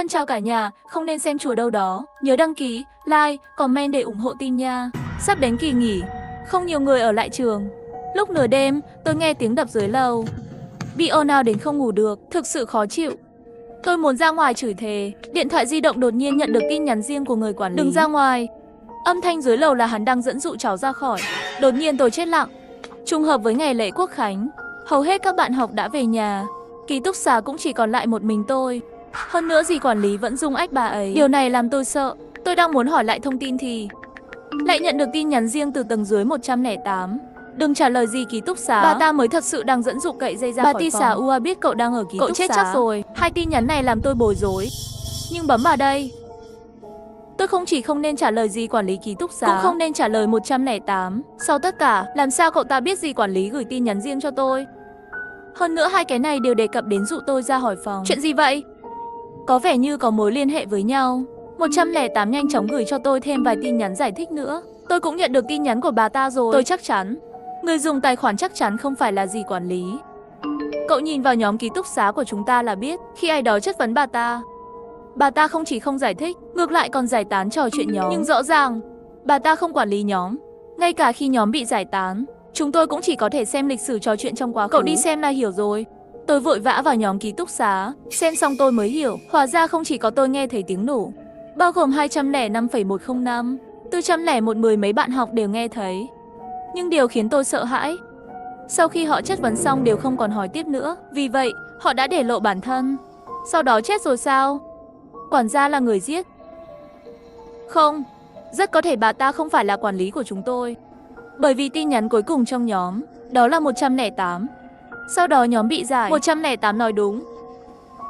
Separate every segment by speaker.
Speaker 1: Thân chào cả nhà, không nên xem chùa đâu đó. Nhớ đăng ký, like, comment để ủng hộ team nha. Sắp đến kỳ nghỉ, không nhiều người ở lại trường. Lúc nửa đêm, tôi nghe tiếng đập dưới lầu. Bị ồn ào đến không ngủ được, thực sự khó chịu. Tôi muốn ra ngoài chửi thề. Điện thoại di động đột nhiên nhận được tin nhắn riêng của người quản lý. Đừng ra ngoài. Âm thanh dưới lầu là hắn đang dẫn dụ cháu ra khỏi. Đột nhiên tôi chết lặng. Trùng hợp với ngày lễ Quốc khánh, hầu hết các bạn học đã về nhà. Ký túc xá cũng chỉ còn lại một mình tôi. Hơn nữa dì quản lý vẫn dung ách bà ấy. Điều này làm tôi sợ. Tôi đang muốn hỏi lại thông tin thì lại nhận được tin nhắn riêng từ tầng dưới 108. Đừng trả lời gì ký túc xá. Bà ta mới thật sự đang dẫn dụ cậy dây ra khỏi phòng. Bà Tisa Ua biết cậu đang ở ký túc xá. Cậu chết chắc rồi. Hai tin nhắn này làm tôi bối rối. Nhưng bấm vào đây. Tôi không chỉ không nên trả lời gì quản lý ký túc xá, cũng không nên trả lời 108. Sau tất cả, làm sao cậu ta biết gì quản lý gửi tin nhắn riêng cho tôi? Hơn nữa hai cái này đều đề cập đến dụ tôi ra khỏi phòng. Chuyện gì vậy? Có vẻ như có mối liên hệ với nhau. 108 nhanh chóng gửi cho tôi thêm vài tin nhắn giải thích nữa. Tôi cũng nhận được tin nhắn của bà ta rồi. Tôi chắc chắn người dùng tài khoản chắc chắn không phải là dì quản lý. Cậu nhìn vào nhóm ký túc xá của chúng ta là biết. Khi ai đó chất vấn bà ta không chỉ không giải thích, ngược lại còn giải tán trò chuyện nhóm. Nhưng rõ ràng, bà ta không quản lý nhóm. Ngay cả khi nhóm bị giải tán, chúng tôi cũng chỉ có thể xem lịch sử trò chuyện trong quá khứ. Cậu đi xem là hiểu rồi. Tôi vội vã vào nhóm ký túc xá, xem xong tôi mới hiểu. Hóa ra không chỉ có tôi nghe thấy tiếng nổ, bao gồm 205,105, 401 mười mấy bạn học đều nghe thấy. Nhưng điều khiến tôi sợ hãi, sau khi họ chất vấn xong đều không còn hỏi tiếp nữa. Vì vậy, họ đã để lộ bản thân. Sau đó chết rồi sao? Quản gia là người giết. Không, rất có thể bà ta không phải là quản lý của chúng tôi. Bởi vì tin nhắn cuối cùng trong nhóm, đó là 108. Sau đó nhóm bị giải. 108 nói đúng.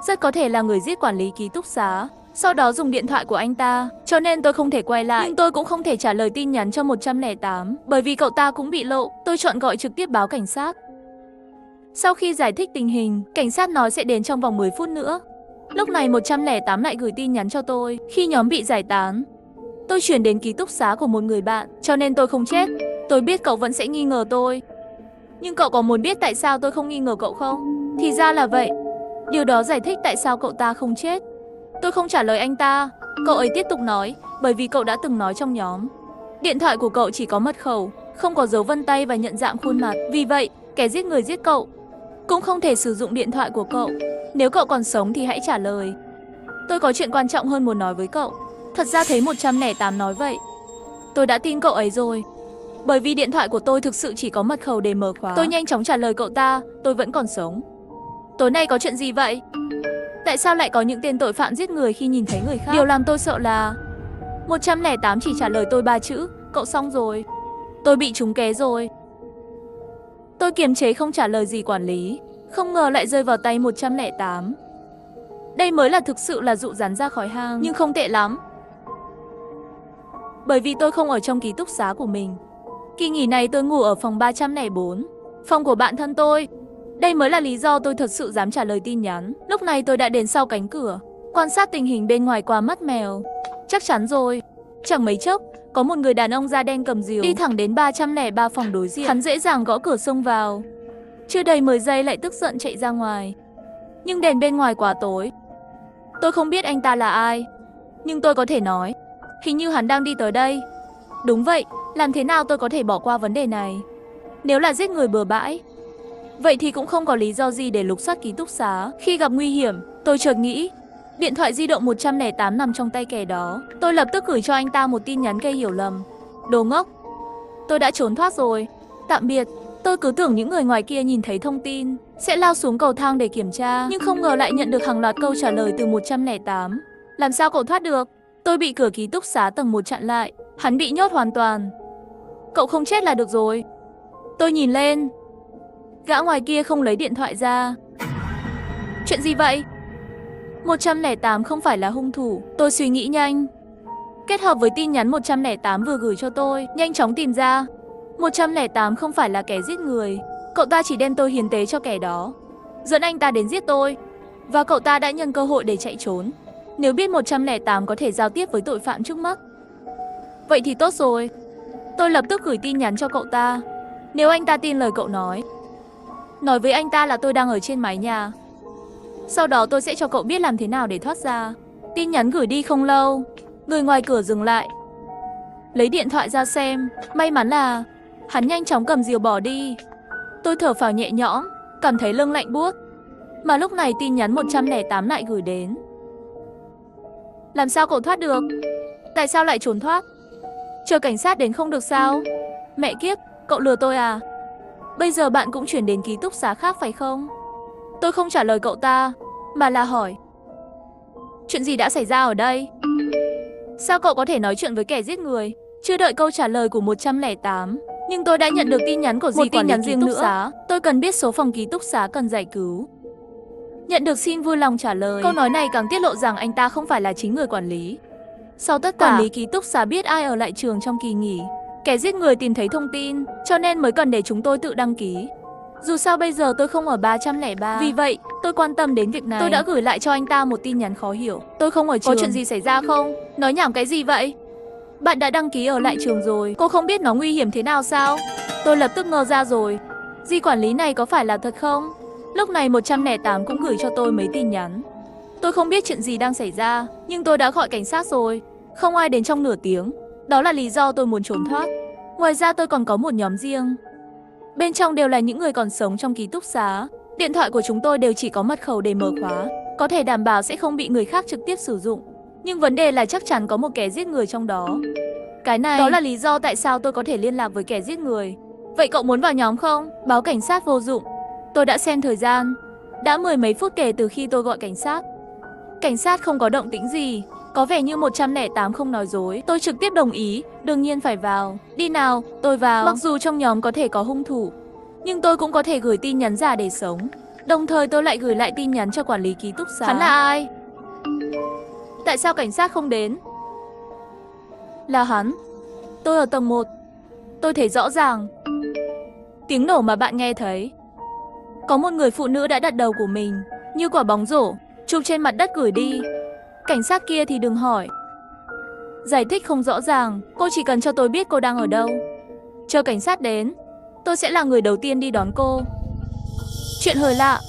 Speaker 1: Rất có thể là người giết quản lý ký túc xá, sau đó dùng điện thoại của anh ta. Cho nên tôi không thể quay lại. Nhưng tôi cũng không thể trả lời tin nhắn cho 108, bởi vì cậu ta cũng bị lộ. Tôi chọn gọi trực tiếp báo cảnh sát. Sau khi giải thích tình hình, cảnh sát nói sẽ đến trong vòng 10 phút nữa. Lúc này 108 lại gửi tin nhắn cho tôi. Khi nhóm bị giải tán, tôi chuyển đến ký túc xá của một người bạn, cho nên tôi không chết. Tôi biết cậu vẫn sẽ nghi ngờ tôi. Nhưng cậu có muốn biết tại sao tôi không nghi ngờ cậu không? Thì ra là vậy. Điều đó giải thích tại sao cậu ta không chết. Tôi không trả lời anh ta. Cậu ấy tiếp tục nói, bởi vì cậu đã từng nói trong nhóm. Điện thoại của cậu chỉ có mật khẩu, không có dấu vân tay và nhận dạng khuôn mặt. Vì vậy, kẻ giết người giết cậu cũng không thể sử dụng điện thoại của cậu. Nếu cậu còn sống thì hãy trả lời. Tôi có chuyện quan trọng hơn muốn nói với cậu. Thật ra thấy 108 nói vậy, tôi đã tin cậu ấy rồi. Bởi vì điện thoại của tôi thực sự chỉ có mật khẩu để mở khóa. Tôi nhanh chóng trả lời cậu ta, tôi vẫn còn sống. Tối nay có chuyện gì vậy? Tại sao lại có những tên tội phạm giết người khi nhìn thấy người khác? Điều làm tôi sợ là 108 chỉ trả lời tôi 3 chữ, cậu xong rồi. Tôi bị trúng kế rồi. Tôi kiềm chế không trả lời gì quản lý, không ngờ lại rơi vào tay 108. Đây mới là thực sự là dụ dán ra khỏi hang, nhưng không tệ lắm. Bởi vì tôi không ở trong ký túc xá của mình. Kỳ nghỉ này tôi ngủ ở phòng 304, phòng của bạn thân tôi. Đây mới là lý do tôi thật sự dám trả lời tin nhắn. Lúc này tôi đã đến sau cánh cửa, quan sát tình hình bên ngoài qua mắt mèo. Chắc chắn rồi. Chẳng mấy chốc, có một người đàn ông da đen cầm rìu đi thẳng đến 303 phòng đối diện. Hắn dễ dàng gõ cửa xông vào. Chưa đầy 10 giây lại tức giận chạy ra ngoài. Nhưng đèn bên ngoài quá tối. Tôi không biết anh ta là ai, nhưng tôi có thể nói, hình như hắn đang đi tới đây. Đúng vậy, làm thế nào tôi có thể bỏ qua vấn đề này? Nếu là giết người bừa bãi, vậy thì cũng không có lý do gì để lục soát ký túc xá. Khi gặp nguy hiểm, tôi chợt nghĩ, điện thoại di động 108 nằm trong tay kẻ đó. Tôi lập tức gửi cho anh ta một tin nhắn gây hiểu lầm. Đồ ngốc, tôi đã trốn thoát rồi. Tạm biệt. Tôi cứ tưởng những người ngoài kia nhìn thấy thông tin sẽ lao xuống cầu thang để kiểm tra, nhưng không ngờ lại nhận được hàng loạt câu trả lời từ 108. Làm sao cậu thoát được? Tôi bị cửa ký túc xá tầng 1 chặn lại. Hắn bị nhốt hoàn toàn. Cậu không chết là được rồi. Tôi nhìn lên. Gã ngoài kia không lấy điện thoại ra. Chuyện gì vậy? 108 không phải là hung thủ. Tôi suy nghĩ nhanh, kết hợp với tin nhắn 108 vừa gửi cho tôi, nhanh chóng tìm ra 108 không phải là kẻ giết người. Cậu ta chỉ đem tôi hiến tế cho kẻ đó, dẫn anh ta đến giết tôi. Và cậu ta đã nhân cơ hội để chạy trốn. Nếu biết 108 có thể giao tiếp với tội phạm trước mắt, vậy thì tốt rồi. Tôi lập tức gửi tin nhắn cho cậu ta. Nếu anh ta tin lời cậu nói với anh ta là tôi đang ở trên mái nhà. Sau đó tôi sẽ cho cậu biết làm thế nào để thoát ra. Tin nhắn gửi đi không lâu, người ngoài cửa dừng lại. Lấy điện thoại ra xem, may mắn là hắn nhanh chóng cầm rìu bỏ đi. Tôi thở phào nhẹ nhõm, cảm thấy lưng lạnh buốt. Mà lúc này tin nhắn 108 lại gửi đến. Làm sao cậu thoát được? Tại sao lại trốn thoát? Chờ cảnh sát đến không được sao? Mẹ kiếp, cậu lừa tôi à? Bây giờ bạn cũng chuyển đến ký túc xá khác phải không? Tôi không trả lời cậu ta, mà là hỏi. Chuyện gì đã xảy ra ở đây? Sao cậu có thể nói chuyện với kẻ giết người? Chưa đợi câu trả lời của 108, nhưng tôi đã nhận được tin nhắn của dì quản lý ký túc xá. Tôi cần biết số phòng ký túc xá cần giải cứu. Nhận được xin vui lòng trả lời. Câu nói này càng tiết lộ rằng anh ta không phải là chính người quản lý. Sau tất cả, quản lý ký túc xá biết ai ở lại trường trong kỳ nghỉ. Kẻ giết người tìm thấy thông tin, cho nên mới cần để chúng tôi tự đăng ký. Dù sao bây giờ tôi không ở 303, vì vậy tôi quan tâm đến việc này. Tôi đã gửi lại cho anh ta một tin nhắn khó hiểu. Tôi không ở trường. Có chuyện gì xảy ra không? Nói nhảm cái gì vậy? Bạn đã đăng ký ở lại trường rồi, cô không biết nó nguy hiểm thế nào sao? Tôi lập tức ngơ ra rồi. Dì quản lý này có phải là thật không? Lúc này 108 cũng gửi cho tôi mấy tin nhắn. Tôi không biết chuyện gì đang xảy ra, nhưng tôi đã gọi cảnh sát rồi. Không ai đến trong nửa tiếng. Đó là lý do tôi muốn trốn thoát. Ngoài ra tôi còn có một nhóm riêng. Bên trong đều là những người còn sống trong ký túc xá. Điện thoại của chúng tôi đều chỉ có mật khẩu để mở khóa, có thể đảm bảo sẽ không bị người khác trực tiếp sử dụng. Nhưng vấn đề là chắc chắn có một kẻ giết người trong đó. Cái này, đó là lý do tại sao tôi có thể liên lạc với kẻ giết người. Vậy cậu muốn vào nhóm không? Báo cảnh sát vô dụng. Tôi đã xem thời gian. Đã 10 mấy phút kể từ khi tôi gọi cảnh sát. Cảnh sát không có động tĩnh gì. Có vẻ như 108 không nói dối. Tôi trực tiếp đồng ý, đương nhiên phải vào. Đi nào, tôi vào. Mặc dù trong nhóm có thể có hung thủ, nhưng tôi cũng có thể gửi tin nhắn giả để sống. Đồng thời tôi lại gửi lại tin nhắn cho quản lý ký túc xá. Hắn là ai? Tại sao cảnh sát không đến? Là hắn. Tôi ở tầng 1. Tôi thấy rõ ràng tiếng nổ mà bạn nghe thấy. Có một người phụ nữ đã đặt đầu của mình như quả bóng rổ chụp trên mặt đất gửi đi. Cảnh sát kia thì đừng hỏi. Giải thích không rõ ràng, cô chỉ cần cho tôi biết cô đang ở đâu. Chờ cảnh sát đến, tôi sẽ là người đầu tiên đi đón cô. Chuyện hơi lạ,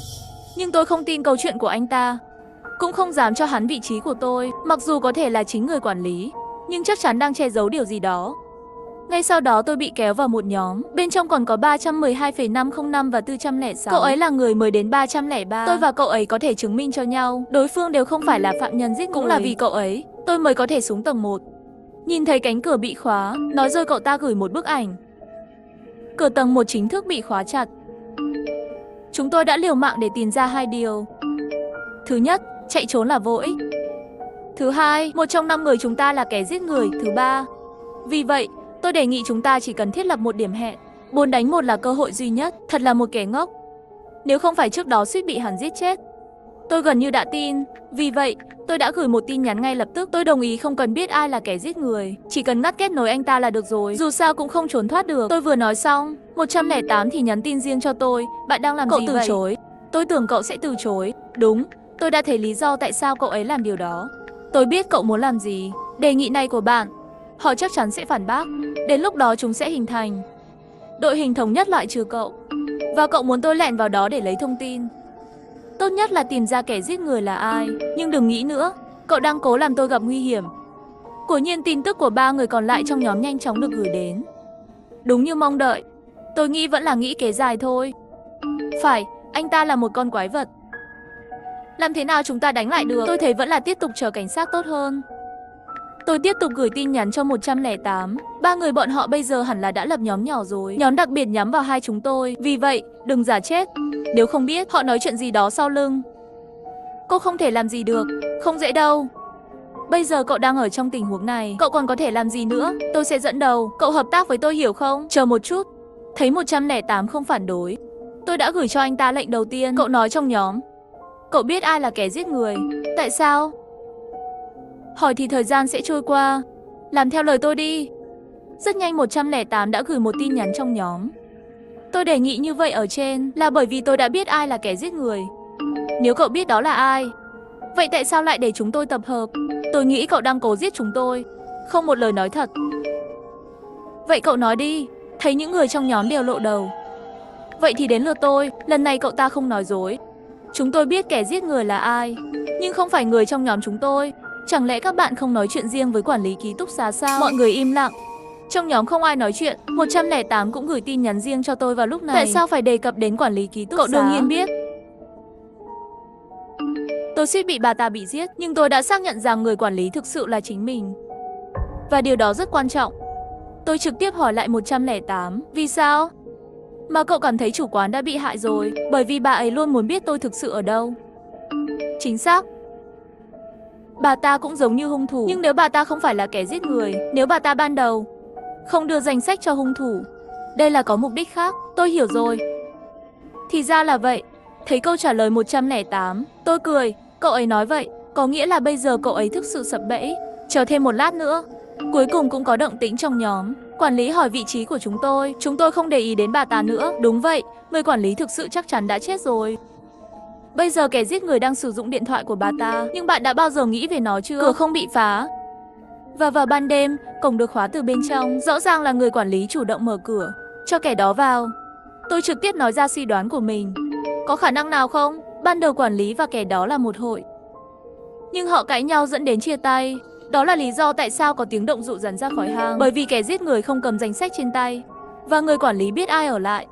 Speaker 1: nhưng tôi không tin câu chuyện của anh ta. Cũng không dám cho hắn vị trí của tôi. Mặc dù có thể là chính người quản lý, nhưng chắc chắn đang che giấu điều gì đó. Ngay sau đó tôi bị kéo vào một nhóm. Bên trong còn có 312,505 và 406. Cậu ấy là người mới đến 303. Tôi và cậu ấy có thể chứng minh cho nhau đối phương đều không phải là phạm nhân giết người. Cũng là vì cậu ấy tôi mới có thể xuống tầng 1. Nhìn thấy cánh cửa bị khóa, nói rồi cậu ta gửi một bức ảnh. Cửa tầng 1 chính thức bị khóa chặt. Chúng tôi đã liều mạng để tìm ra hai điều. Thứ nhất, chạy trốn là vô ích. Thứ hai, một trong 5 người chúng ta là kẻ giết người. Thứ ba, vì vậy tôi đề nghị chúng ta chỉ cần thiết lập một điểm hẹn. 4 đánh 1 là cơ hội duy nhất. Thật là một kẻ ngốc. Nếu không phải trước đó suýt bị hắn giết chết. Tôi gần như đã tin. Vì vậy tôi đã gửi một tin nhắn ngay lập tức. Tôi đồng ý không cần biết ai là kẻ giết người, chỉ cần ngắt kết nối anh ta là được rồi. Dù sao cũng không trốn thoát được. Tôi vừa nói xong, 108 thì nhắn tin riêng cho tôi. Bạn đang làm gì vậy? Cậu từ chối. Tôi tưởng cậu sẽ từ chối. Đúng, tôi đã thấy lý do tại sao cậu ấy làm điều đó. Tôi biết cậu muốn làm gì. Đề nghị này của bạn, họ chắc chắn sẽ phản bác. Đến lúc đó chúng sẽ hình thành đội hình thống nhất loại trừ cậu. Và cậu muốn tôi lẻn vào đó để lấy thông tin. Tốt nhất là tìm ra kẻ giết người là ai. Nhưng đừng nghĩ nữa, cậu đang cố làm tôi gặp nguy hiểm. Quả nhiên tin tức của 3 người còn lại trong nhóm nhanh chóng được gửi đến. Đúng như mong đợi. Tôi nghĩ vẫn là nghĩ kế dài thôi. Phải, anh ta là một con quái vật. Làm thế nào chúng ta đánh lại được? Tôi thấy vẫn là tiếp tục chờ cảnh sát tốt hơn. Tôi tiếp tục gửi tin nhắn cho 108. 3 người bọn họ bây giờ hẳn là đã lập nhóm nhỏ rồi. Nhóm đặc biệt nhắm vào hai chúng tôi. Vì vậy, đừng giả chết. Nếu không biết họ nói chuyện gì đó sau lưng. Cô không thể làm gì được. Không dễ đâu. Bây giờ cậu đang ở trong tình huống này, cậu còn có thể làm gì nữa? Tôi sẽ dẫn đầu. Cậu hợp tác với tôi hiểu không? Chờ một chút. Thấy 108 không phản đối, tôi đã gửi cho anh ta lệnh đầu tiên. Cậu nói trong nhóm. Cậu biết ai là kẻ giết người. Tại sao? Hỏi thì thời gian sẽ trôi qua. Làm theo lời tôi đi. Rất nhanh 108 đã gửi một tin nhắn trong nhóm. Tôi đề nghị như vậy ở trên là bởi vì tôi đã biết ai là kẻ giết người. Nếu cậu biết đó là ai, vậy tại sao lại để chúng tôi tập hợp? Tôi nghĩ cậu đang cố giết chúng tôi. Không một lời nói thật. Vậy cậu nói đi. Thấy những người trong nhóm đều lộ đầu. Vậy thì đến lượt tôi. Lần này cậu ta không nói dối. Chúng tôi biết kẻ giết người là ai, nhưng không phải người trong nhóm chúng tôi. Chẳng lẽ các bạn không nói chuyện riêng với quản lý ký túc xá sao? Mọi người im lặng. Trong nhóm không ai nói chuyện. 108 cũng gửi tin nhắn riêng cho tôi vào lúc này. Tại sao phải đề cập đến quản lý ký túc xá? Cậu đương nhiên biết. Tôi suýt bị bà ta bị giết, nhưng tôi đã xác nhận rằng người quản lý thực sự là chính mình. Và điều đó rất quan trọng. Tôi trực tiếp hỏi lại 108, vì sao? Mà cậu cảm thấy chủ quán đã bị hại rồi, bởi vì bà ấy luôn muốn biết tôi thực sự ở đâu. Chính xác. Bà ta cũng giống như hung thủ, nhưng nếu bà ta không phải là kẻ giết người, nếu bà ta ban đầu không đưa danh sách cho hung thủ, đây là có mục đích khác. Tôi hiểu rồi. Thì ra là vậy. Thấy câu trả lời 108, tôi cười. Cậu ấy nói vậy, có nghĩa là bây giờ cậu ấy thực sự sập bẫy. Chờ thêm một lát nữa. Cuối cùng cũng có động tĩnh trong nhóm. Quản lý hỏi vị trí của chúng tôi không để ý đến bà ta nữa. Đúng vậy, người quản lý thực sự chắc chắn đã chết rồi. Bây giờ kẻ giết người đang sử dụng điện thoại của bà ta. Nhưng bạn đã bao giờ nghĩ về nó chưa? Cửa không bị phá. Và vào ban đêm, cổng được khóa từ bên trong. Rõ ràng là người quản lý chủ động mở cửa cho kẻ đó vào. Tôi trực tiếp nói ra suy đoán của mình. Có khả năng nào không? Ban đầu quản lý và kẻ đó là một hội, nhưng họ cãi nhau dẫn đến chia tay. Đó là lý do tại sao có tiếng động dụ dắn ra khỏi hang. Bởi vì kẻ giết người không cầm danh sách trên tay, và người quản lý biết ai ở lại.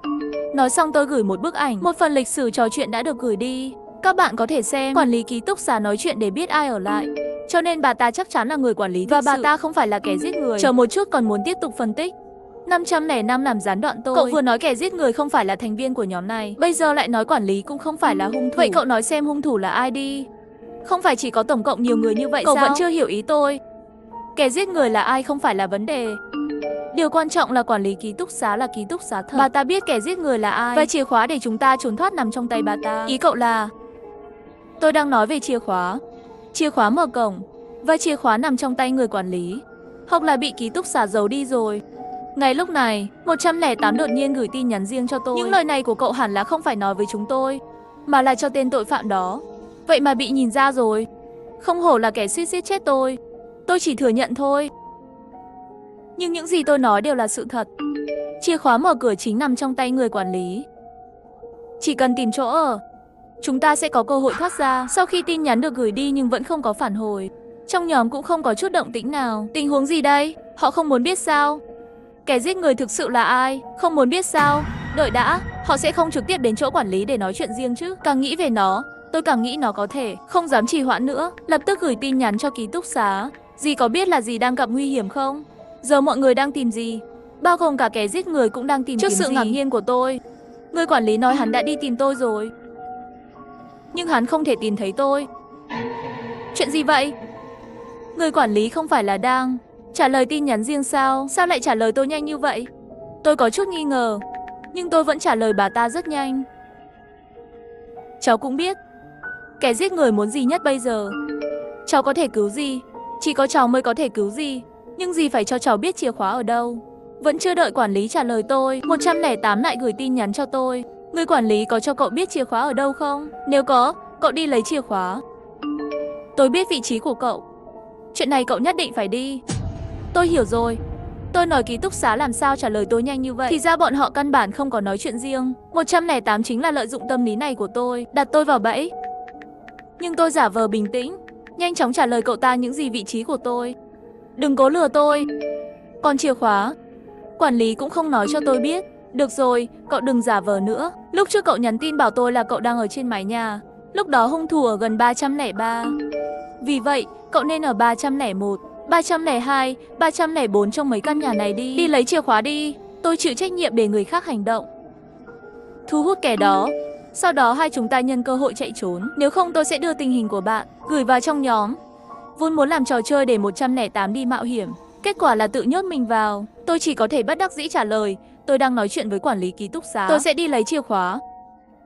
Speaker 1: Nói xong tôi gửi một bức ảnh. Một phần lịch sử trò chuyện đã được gửi đi. Các bạn có thể xem. Quản lý ký túc xá nói chuyện để biết ai ở lại. Cho nên bà ta chắc chắn là người quản lý thực sự. Và bà ta không phải là kẻ giết người. Chờ một chút, còn muốn tiếp tục phân tích. 505 làm gián đoạn tôi. Cậu vừa nói kẻ giết người không phải là thành viên của nhóm này, bây giờ lại nói quản lý cũng không phải là hung thủ. Vậy cậu nói xem hung thủ là ai đi. Không phải chỉ có tổng cộng nhiều người như vậy sao? Cậu vẫn chưa hiểu ý tôi. Kẻ giết người là ai không phải là vấn đề. Điều quan trọng là quản lý ký túc xá là ký túc xá thật. Bà ta biết kẻ giết người là ai, và chìa khóa để chúng ta trốn thoát nằm trong tay bà ta. Ý cậu là... Tôi đang nói về chìa khóa. Chìa khóa mở cổng, và chìa khóa nằm trong tay người quản lý. Hoặc là bị ký túc xá giấu đi rồi. Ngay lúc này, 108 đột nhiên gửi tin nhắn riêng cho tôi. Những lời này của cậu hẳn là không phải nói với chúng tôi, mà là cho tên tội phạm đó. Vậy mà bị nhìn ra rồi. Không hổ là kẻ suýt giết chết tôi. Tôi chỉ thừa nhận thôi. Nhưng những gì tôi nói đều là sự thật. Chìa khóa mở cửa chính nằm trong tay người quản lý. Chỉ cần tìm chỗ ở, chúng ta sẽ có cơ hội thoát ra. Sau khi tin nhắn được gửi đi nhưng vẫn không có phản hồi, trong nhóm cũng không có chút động tĩnh nào. Tình huống gì đây? Họ không muốn biết sao? Kẻ giết người thực sự là ai? Không muốn biết sao? Đợi đã, họ sẽ không trực tiếp đến chỗ quản lý để nói chuyện riêng chứ. Càng nghĩ về nó, tôi càng nghĩ nó có thể. Không dám trì hoãn nữa, lập tức gửi tin nhắn cho ký túc xá. Dì có biết là dì đang gặp nguy hiểm không? Giờ mọi người đang tìm gì? Bao gồm cả kẻ giết người cũng đang tìm kiếm gì? Trước sự ngạc nhiên của tôi, người quản lý nói hắn đã đi tìm tôi rồi. Nhưng hắn không thể tìm thấy tôi. Chuyện gì vậy? Người quản lý không phải là đang trả lời tin nhắn riêng sao? Sao lại trả lời tôi nhanh như vậy? Tôi có chút nghi ngờ, nhưng tôi vẫn trả lời bà ta rất nhanh. Cháu cũng biết kẻ giết người muốn gì nhất bây giờ. Cháu có thể cứu gì, chỉ có cháu mới có thể cứu gì. Nhưng gì phải cho cháu biết chìa khóa ở đâu. Vẫn chưa đợi quản lý trả lời tôi, 108 lại gửi tin nhắn cho tôi. Người quản lý có cho cậu biết chìa khóa ở đâu không? Nếu có, cậu đi lấy chìa khóa. Tôi biết vị trí của cậu. Chuyện này cậu nhất định phải đi. Tôi hiểu rồi. Tôi nói ký túc xá làm sao trả lời tôi nhanh như vậy. Thì ra bọn họ căn bản không có nói chuyện riêng. 108 chính là lợi dụng tâm lý này của tôi, đặt tôi vào bẫy. Nhưng tôi giả vờ bình tĩnh, nhanh chóng trả lời cậu ta những gì vị trí của tôi. Đừng cố lừa tôi. Còn chìa khóa, quản lý cũng không nói cho tôi biết. Được rồi, cậu đừng giả vờ nữa. Lúc trước cậu nhắn tin bảo tôi là cậu đang ở trên mái nhà. Lúc đó hung thủ ở gần 303. Vì vậy, cậu nên ở 301, 302, 304 trong mấy căn nhà này đi. Đi lấy chìa khóa đi. Tôi chịu trách nhiệm để người khác hành động. Thu hút kẻ đó. Sau đó hai chúng ta nhân cơ hội chạy trốn. Nếu không tôi sẽ đưa tình hình của bạn gửi vào trong nhóm. Vốn muốn làm trò chơi để 108 đi mạo hiểm. Kết quả là tự nhốt mình vào. Tôi chỉ có thể bất đắc dĩ trả lời. Tôi đang nói chuyện với quản lý ký túc xá. Tôi sẽ đi lấy chìa khóa.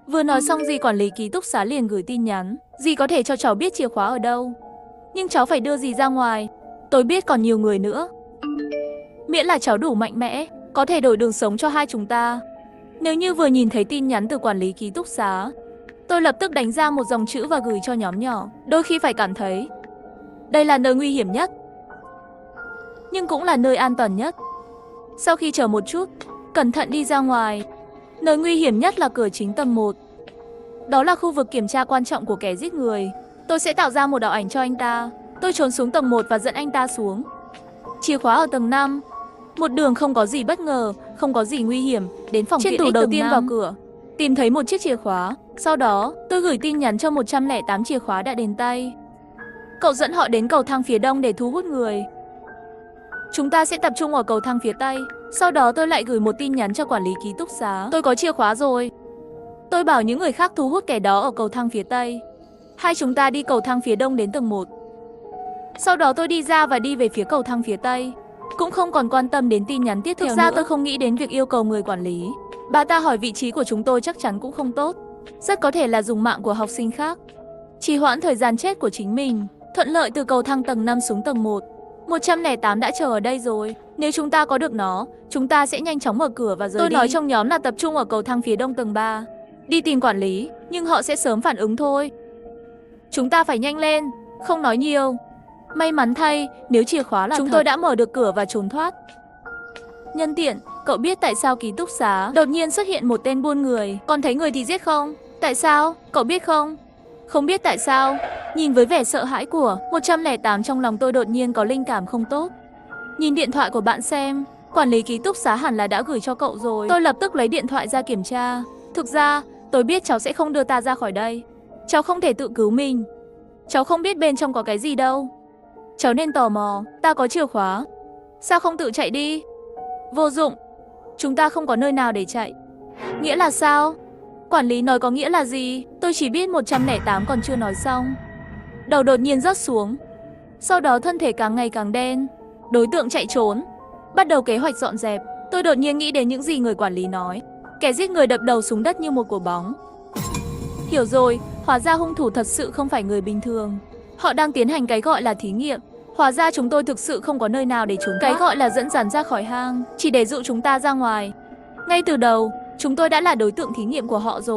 Speaker 1: Vừa nói xong dì quản lý ký túc xá liền gửi tin nhắn. Dì có thể cho cháu biết chìa khóa ở đâu, nhưng cháu phải đưa dì ra ngoài. Tôi biết còn nhiều người nữa. Miễn là cháu đủ mạnh mẽ, có thể đổi đường sống cho hai chúng ta. Nếu như vừa nhìn thấy tin nhắn từ quản lý ký túc xá, tôi lập tức đánh ra một dòng chữ và gửi cho nhóm nhỏ. Đôi khi phải cảm thấy đây là nơi nguy hiểm nhất, nhưng cũng là nơi an toàn nhất. Sau khi chờ một chút, cẩn thận đi ra ngoài. Nơi nguy hiểm nhất là cửa chính tầng 1. Đó là khu vực kiểm tra quan trọng của kẻ giết người. Tôi sẽ tạo ra một ảo ảnh cho anh ta. Tôi trốn xuống tầng 1 và dẫn anh ta xuống. Chìa khóa ở tầng 5. Một đường không có gì bất ngờ, không có gì nguy hiểm, đến phòng tiện ích đầu tiên vào cửa. Tìm thấy một chiếc chìa khóa. Sau đó, tôi gửi tin nhắn cho 108 chìa khóa đã đến tay. Cậu dẫn họ đến cầu thang phía đông để thu hút người. Chúng ta sẽ tập trung ở cầu thang phía tây. Sau đó tôi lại gửi một tin nhắn cho quản lý ký túc xá. Tôi có chìa khóa rồi. Tôi bảo những người khác thu hút kẻ đó ở cầu thang phía tây. Hai chúng ta đi cầu thang phía đông đến tầng 1. Sau đó tôi đi ra và đi về phía cầu thang phía tây. Cũng không còn quan tâm đến tin nhắn tiếp theo nữa. Thực ra tôi không nghĩ đến việc yêu cầu người quản lý. Bà ta hỏi vị trí của chúng tôi chắc chắn cũng không tốt. Rất có thể là dùng mạng của học sinh khác. Trì hoãn thời gian chết của chính mình. Thuận lợi từ cầu thang tầng 5 xuống tầng 1. 108 đã chờ ở đây rồi. Nếu chúng ta có được nó, chúng ta sẽ nhanh chóng mở cửa và rời đi. Tôi nói trong nhóm là tập trung ở cầu thang phía đông tầng 3. Đi tìm quản lý, nhưng họ sẽ sớm phản ứng thôi. Chúng ta phải nhanh lên, không nói nhiều. May mắn thay, nếu chìa khóa là chúng tôi đã mở được cửa và trốn thoát. Nhân tiện, cậu biết tại sao ký túc xá đột nhiên xuất hiện một tên buôn người, còn thấy người thì giết không? Tại sao? Cậu biết không? Không biết tại sao. Nhìn với vẻ sợ hãi của 108 trong lòng tôi đột nhiên có linh cảm không tốt. Nhìn điện thoại của bạn xem, quản lý ký túc xá hẳn là đã gửi cho cậu rồi. Tôi lập tức lấy điện thoại ra kiểm tra. Thực ra, tôi biết cháu sẽ không đưa ta ra khỏi đây. Cháu không thể tự cứu mình. Cháu không biết bên trong có cái gì đâu. Cháu nên tò mò, ta có chìa khóa. Sao không tự chạy đi? Vô dụng. Chúng ta không có nơi nào để chạy. Nghĩa là sao? Quản lý nói có nghĩa là gì? Tôi chỉ biết 108 còn chưa nói xong. Đầu đột nhiên rớt xuống. Sau đó thân thể càng ngày càng đen. Đối tượng chạy trốn. Bắt đầu kế hoạch dọn dẹp. Tôi đột nhiên nghĩ đến những gì người quản lý nói. Kẻ giết người đập đầu xuống đất như một quả bóng. Hiểu rồi, hóa ra hung thủ thật sự không phải người bình thường. Họ đang tiến hành cái gọi là thí nghiệm. Hóa ra chúng tôi thực sự không có nơi nào để trốn thoát. Cái gọi là dẫn dàn ra khỏi hang, chỉ để dụ chúng ta ra ngoài. Ngay từ đầu, chúng tôi đã là đối tượng thí nghiệm của họ rồi.